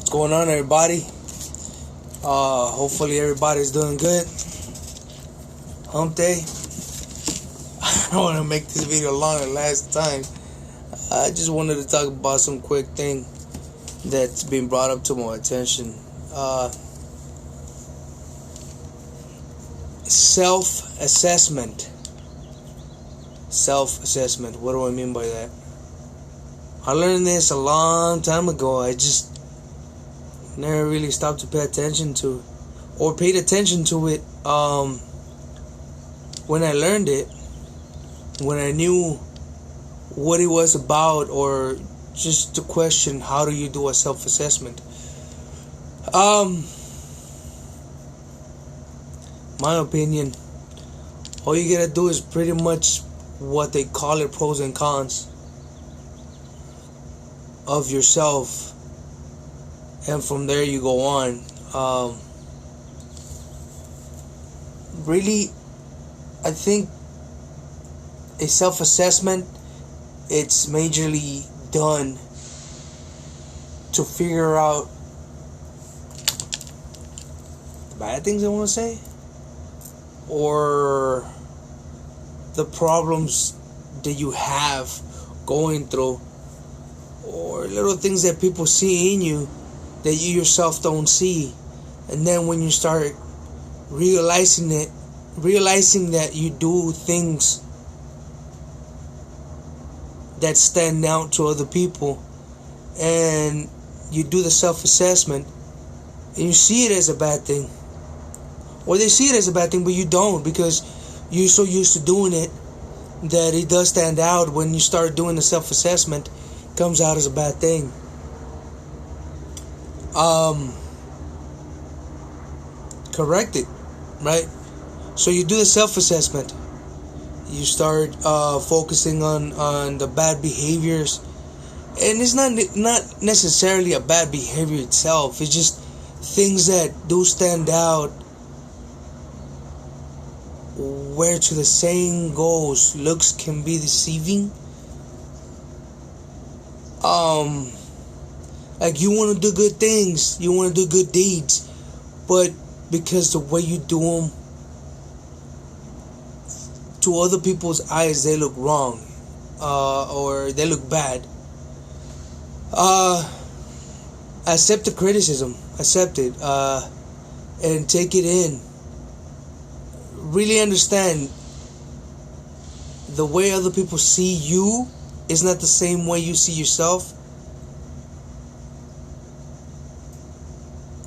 What's going on, everybody? Hopefully everybody's doing good. Hump day. I don't want to make this video longer last time. I just wanted to talk about some quick thing that's been brought up to my attention. Self-assessment. Self-assessment. What do I mean by that? I learned this a long time ago. I just never really stopped to pay attention to, or paid attention to it. When I learned it, when I knew what it was about, or just to question, how do you do a self-assessment? My opinion, all you gotta do is pretty much what they call it, pros and cons of yourself, and from there you go on. Really, I think a self-assessment, it's majorly done to figure out the bad things, I want to say, or the problems that you have going through, or little things that people see in you that you yourself don't see. And then when you start realizing that you do things that stand out to other people, and you do the self-assessment, and you see it as a bad thing, or they see it as a bad thing, but you don't, because you're so used to doing it that it does stand out. When you start doing the self-assessment, it comes out as a bad thing. Correct it, right? So you do the self-assessment. You start focusing on the bad behaviors, and it's not necessarily a bad behavior itself. It's just things that do stand out. Where to the saying goes, looks can be deceiving. Like, you want to do good things, you want to do good deeds, but because the way you do them, to other people's eyes, they look wrong, or they look bad. Accept the criticism, accept it, and take it in. Really understand the way other people see you is not the same way you see yourself.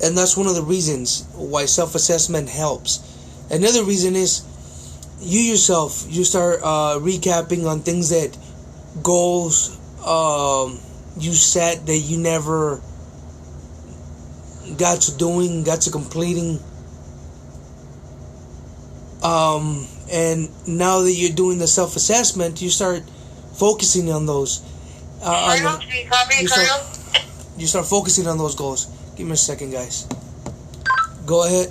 And that's one of the reasons why self-assessment helps. Another reason is you yourself, you start recapping on things that, goals you set that you never got to completing. And now that you're doing the self-assessment, you start focusing on those. You start focusing on those goals. Give me a second, guys. Go ahead.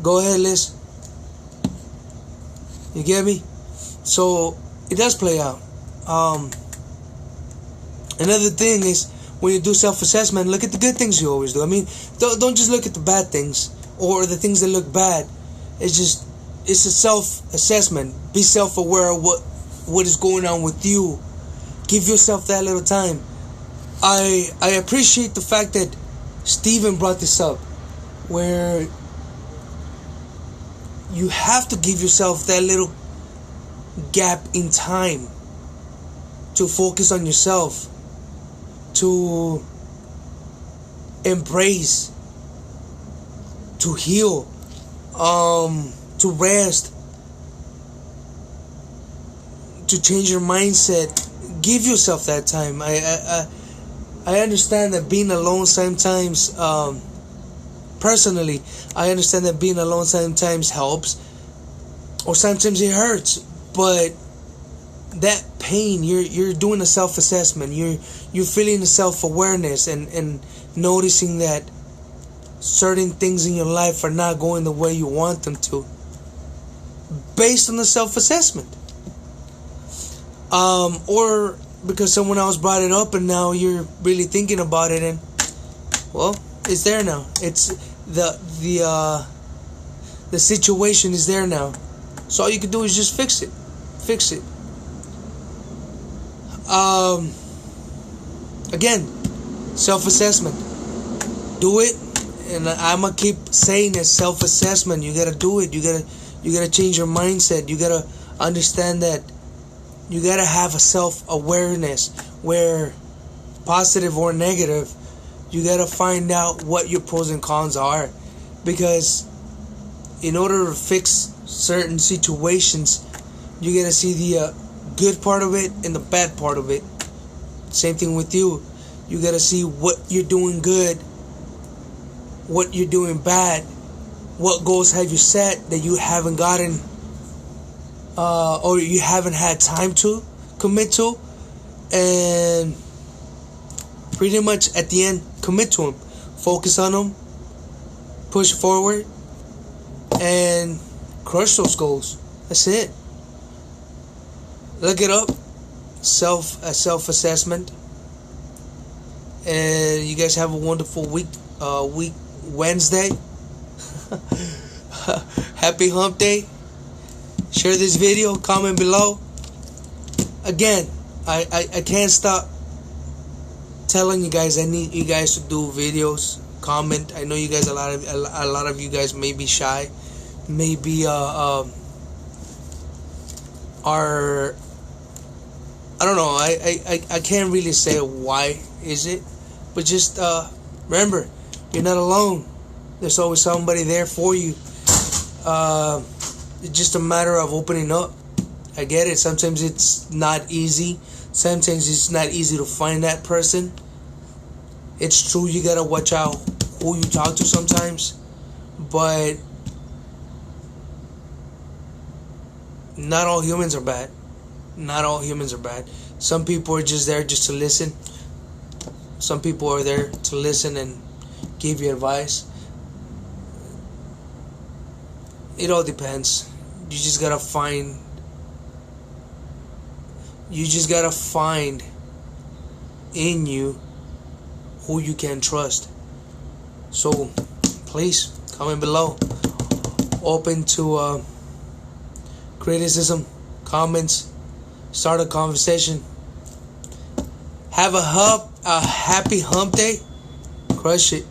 Go ahead, Liz. You get me? So it does play out. Another thing is, when you do self-assessment, look at the good things you always do. I mean, don't just look at the bad things or the things that look bad. It's a self-assessment. Be self-aware of what is going on with you. Give yourself that little time. I appreciate the fact that Steven brought this up, where you have to give yourself that little gap in time to focus on yourself, to embrace, to heal, to rest, to change your mindset. Give yourself that time. I understand that being alone sometimes, personally, I understand that being alone sometimes helps, or sometimes it hurts, but that pain, you're doing a self-assessment, you're feeling the self-awareness, and noticing that certain things in your life are not going the way you want them to, based on the self-assessment. or because someone else brought it up and now you're really thinking about it, and well, it's there now. It's the situation is there now. So all you can do is just fix it. Fix it. Again, self-assessment. Do it, and I'm gonna keep saying it. Self-assessment. You gotta do it. You gotta change your mindset. You gotta understand that you gotta have a self-awareness, where positive or negative, you gotta find out what your pros and cons are, because in order to fix certain situations, you gotta see the good part of it and the bad part of it. Same thing with you. You gotta see what you're doing good, what you're doing bad, what goals have you set that you haven't gotten, or you haven't had time to commit to, and pretty much at the end, commit to them. Focus on them, push forward, and crush those goals. That's it. Look it up. Self-assessment. And you guys have a wonderful week Wednesday. Happy hump day. Share this video, comment below. Again, I can't stop telling you guys I need you guys to do videos, comment. I know you guys, a lot of you guys may be shy, maybe are, I don't know, I can't really say why is it, but just remember, you're not alone. There's always somebody there for you. It's just a matter of opening up. I get it. Sometimes it's not easy. Sometimes it's not easy to find that person. It's true, you gotta watch out who you talk to sometimes. But not all humans are bad. Not all humans are bad. Some people are just there just to listen. Some people are there to listen and give you advice. It all depends. You just gotta find in you who you can trust. So please comment below. Open to criticism, comments. Start a conversation. Have a happy hump day. Crush it.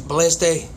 Blessed day.